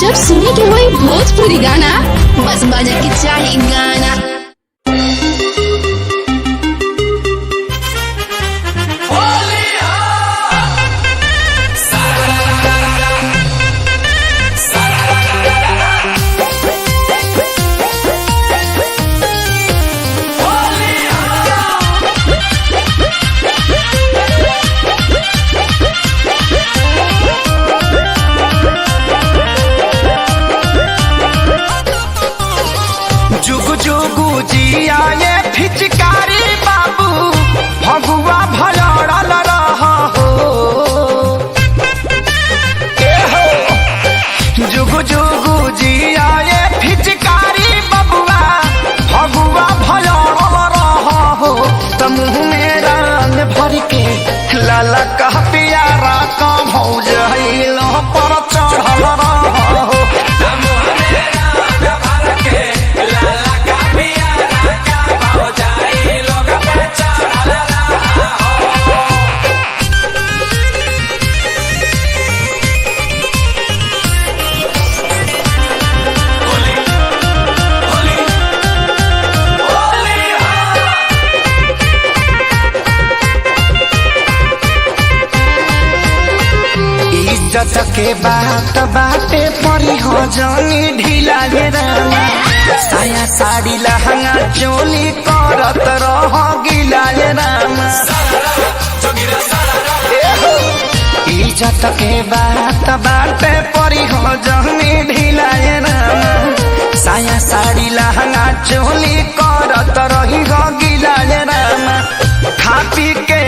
जब सुने के होई भोजपुरी गाना, बस बजे के चाही गाना। जुगु जुगु जिया ये फिचकारी बाबू भगुआ भलड़ल रहा हो। जुगु जुगु जिया ये फिचकारी बबुआ भगुआ भलड़ल रहा हो। त मुँह में रंग भर के लाला कह पियारा का भौज पर चढ़ल रहा हो। इज्जत के बात बाटे परी हो जानी ढीला गे रामा। साया साड़ी लहंगा चोली करत रह गिला गे रामा। इज्जत के बात बाटे परी हो जानी ढीला गे रामा। साया साड़ी लहंगा चोली करत रही हो गिला गे रामा। खा पी के